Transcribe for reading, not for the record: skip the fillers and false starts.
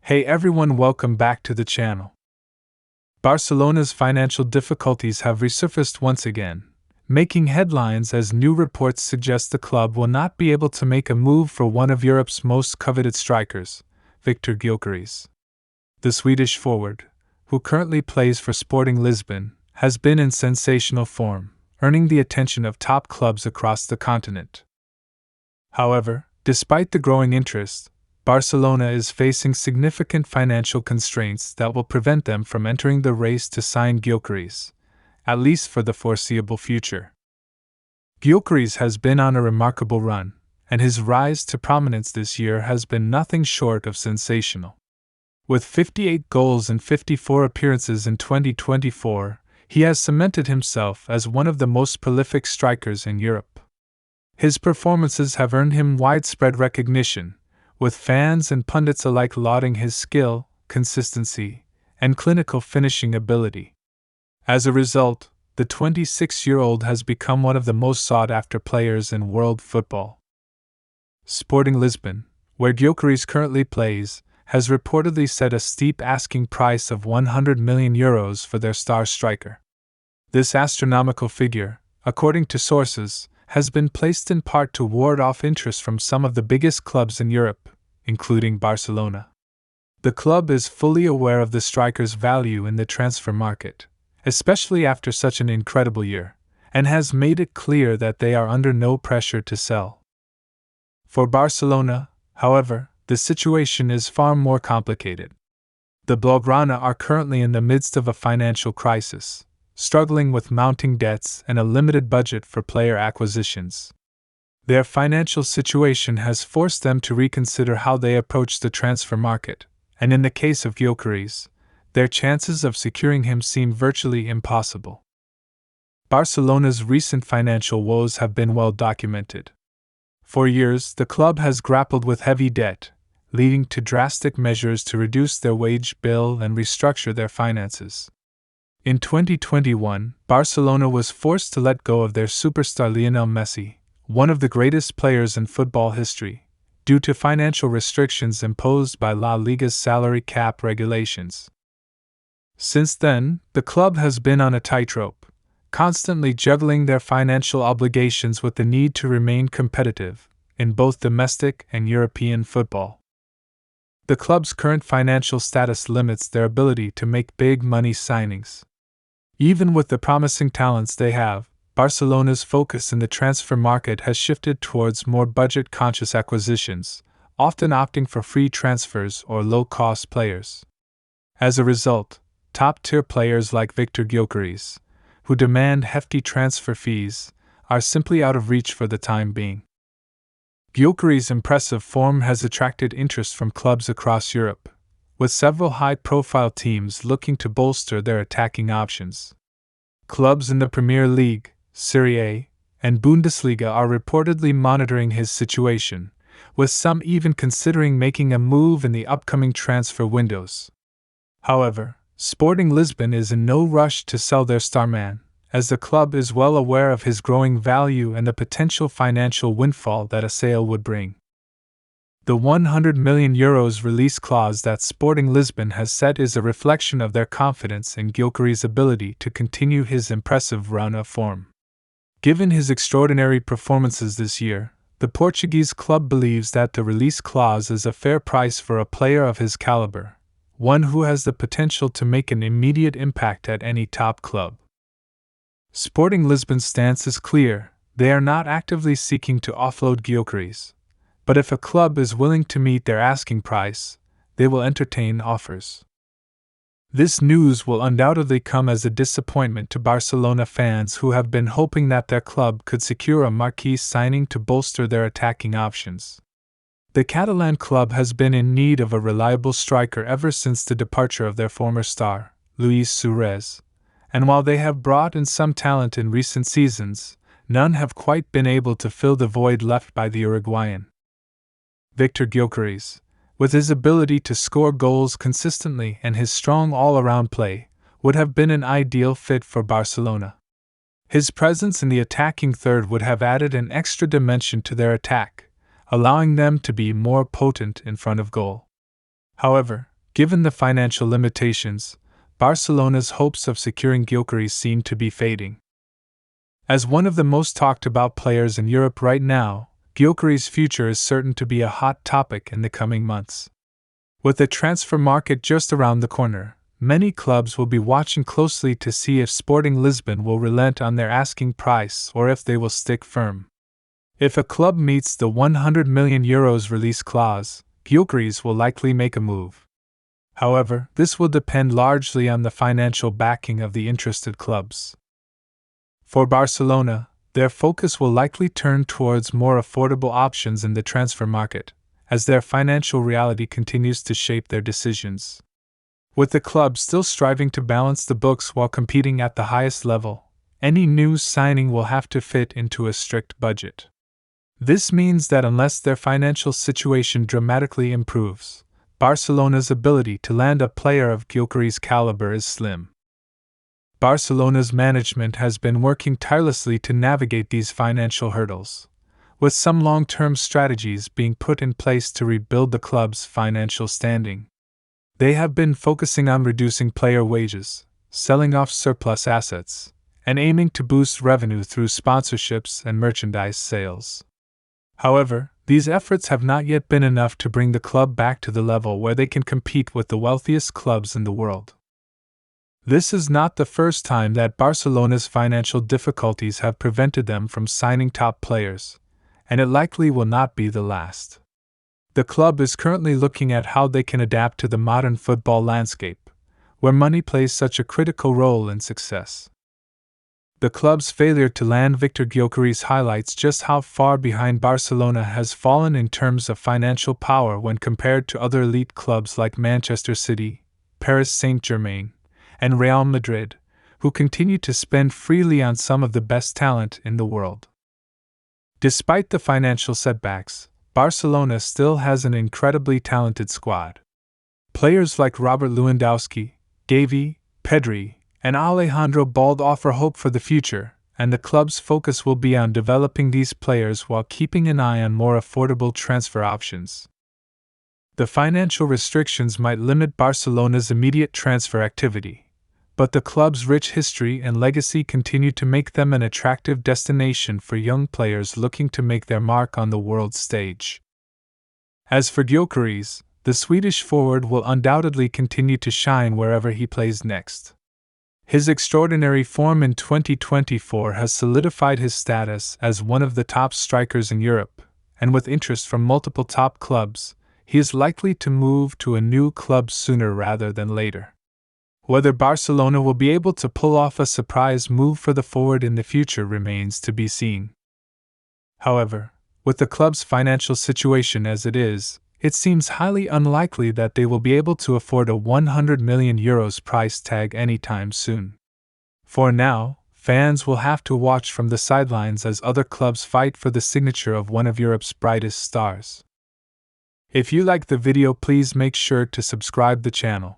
Hey everyone, welcome back to the channel. Barcelona's financial difficulties have resurfaced once again, making headlines as new reports suggest the club will not be able to make a move for one of Europe's most coveted strikers, Viktor Gyokeres. The Swedish forward, who currently plays for Sporting Lisbon, has been in sensational form, earning the attention of top clubs across the continent. However, despite the growing interest, Barcelona is facing significant financial constraints that will prevent them from entering the race to sign Gyokeres, at least for the foreseeable future. Gyokeres has been on a remarkable run, and his rise to prominence this year has been nothing short of sensational. With 58 goals and 54 appearances in 2024, he has cemented himself as one of the most prolific strikers in Europe. His performances have earned him widespread recognition, with fans and pundits alike lauding his skill, consistency, and clinical finishing ability. As a result, the 26-year-old has become one of the most sought-after players in world football. Sporting Lisbon, where Gyokeres currently plays, has reportedly set a steep asking price of €100 million for their star striker. This astronomical figure, according to sources, has been placed in part to ward off interest from some of the biggest clubs in Europe, including Barcelona. The club is fully aware of the striker's value in the transfer market, especially after such an incredible year, and has made it clear that they are under no pressure to sell. For Barcelona, however, the situation is far more complicated. The Blaugrana are currently in the midst of a financial crisis, struggling with mounting debts and a limited budget for player acquisitions. Their financial situation has forced them to reconsider how they approach the transfer market, and in the case of Gyokeres, their chances of securing him seem virtually impossible. Barcelona's recent financial woes have been well documented. For years, the club has grappled with heavy debt, leading to drastic measures to reduce their wage bill and restructure their finances. In 2021, Barcelona was forced to let go of their superstar Lionel Messi, one of the greatest players in football history, due to financial restrictions imposed by La Liga's salary cap regulations. Since then, the club has been on a tightrope, constantly juggling their financial obligations with the need to remain competitive in both domestic and European football. The club's current financial status limits their ability to make big money signings. Even with the promising talents they have, Barcelona's focus in the transfer market has shifted towards more budget-conscious acquisitions, often opting for free transfers or low-cost players. As a result, top-tier players like Viktor Gyokeres, who demand hefty transfer fees, are simply out of reach for the time being. Gyokeres' impressive form has attracted interest from clubs across Europe, with several high-profile teams looking to bolster their attacking options. Clubs in the Premier League, Serie A, and Bundesliga are reportedly monitoring his situation, with some even considering making a move in the upcoming transfer windows. However, Sporting Lisbon is in no rush to sell their star man, as the club is well aware of his growing value and the potential financial windfall that a sale would bring. The €100 million release clause that Sporting Lisbon has set is a reflection of their confidence in Gyokeres' ability to continue his impressive run of form. Given his extraordinary performances this year, the Portuguese club believes that the release clause is a fair price for a player of his caliber, one who has the potential to make an immediate impact at any top club. Sporting Lisbon's stance is clear: they are not actively seeking to offload Gyokeres, but if a club is willing to meet their asking price, they will entertain offers. This news will undoubtedly come as a disappointment to Barcelona fans who have been hoping that their club could secure a marquee signing to bolster their attacking options. The Catalan club has been in need of a reliable striker ever since the departure of their former star, Luis Suarez, and while they have brought in some talent in recent seasons, none have quite been able to fill the void left by the Uruguayan. Viktor Gyokeres, with his ability to score goals consistently and his strong all-around play, would have been an ideal fit for Barcelona. His presence in the attacking third would have added an extra dimension to their attack, allowing them to be more potent in front of goal. However, Given the financial limitations, Barcelona's hopes of securing Gyokeres seem to be fading. As one of the most talked about players in Europe right now, Gyokeres' future is certain to be a hot topic in the coming months. With the transfer market just around the corner, many clubs will be watching closely to see if Sporting Lisbon will relent on their asking price or if they will stick firm. If a club meets the €100 million release clause, Gyokeres will likely make a move. However, this will depend largely on the financial backing of the interested clubs. For Barcelona, their focus will likely turn towards more affordable options in the transfer market, as their financial reality continues to shape their decisions. With the club still striving to balance the books while competing at the highest level, any new signing will have to fit into a strict budget. This means that unless their financial situation dramatically improves, Barcelona's ability to land a player of Gyokeres' caliber is slim. Barcelona's management has been working tirelessly to navigate these financial hurdles, with some long-term strategies being put in place to rebuild the club's financial standing. They have been focusing on reducing player wages, selling off surplus assets, and aiming to boost revenue through sponsorships and merchandise sales. However, these efforts have not yet been enough to bring the club back to the level where they can compete with the wealthiest clubs in the world. This is not the first time that Barcelona's financial difficulties have prevented them from signing top players, and it likely will not be the last. The club is currently looking at how they can adapt to the modern football landscape, where money plays such a critical role in success. The club's failure to land Viktor Gyokeres highlights just how far behind Barcelona has fallen in terms of financial power when compared to other elite clubs like Manchester City, Paris Saint-Germain, and Real Madrid, who continue to spend freely on some of the best talent in the world. Despite the financial setbacks, Barcelona still has an incredibly talented squad. Players like Robert Lewandowski, Gavi, Pedri, and Alejandro Balde offer hope for the future, and the club's focus will be on developing these players while keeping an eye on more affordable transfer options. The financial restrictions might limit Barcelona's immediate transfer activity, but the club's rich history and legacy continue to make them an attractive destination for young players looking to make their mark on the world stage. As for Gyokeres, the Swedish forward will undoubtedly continue to shine wherever he plays next. His extraordinary form in 2024 has solidified his status as one of the top strikers in Europe, and with interest from multiple top clubs, he is likely to move to a new club sooner rather than later. Whether Barcelona will be able to pull off a surprise move for the forward in the future remains to be seen. However, with the club's financial situation as it is, it seems highly unlikely that they will be able to afford a €100 million price tag anytime soon. For now, fans will have to watch from the sidelines as other clubs fight for the signature of one of Europe's brightest stars. If you like the video, please make sure to subscribe the channel.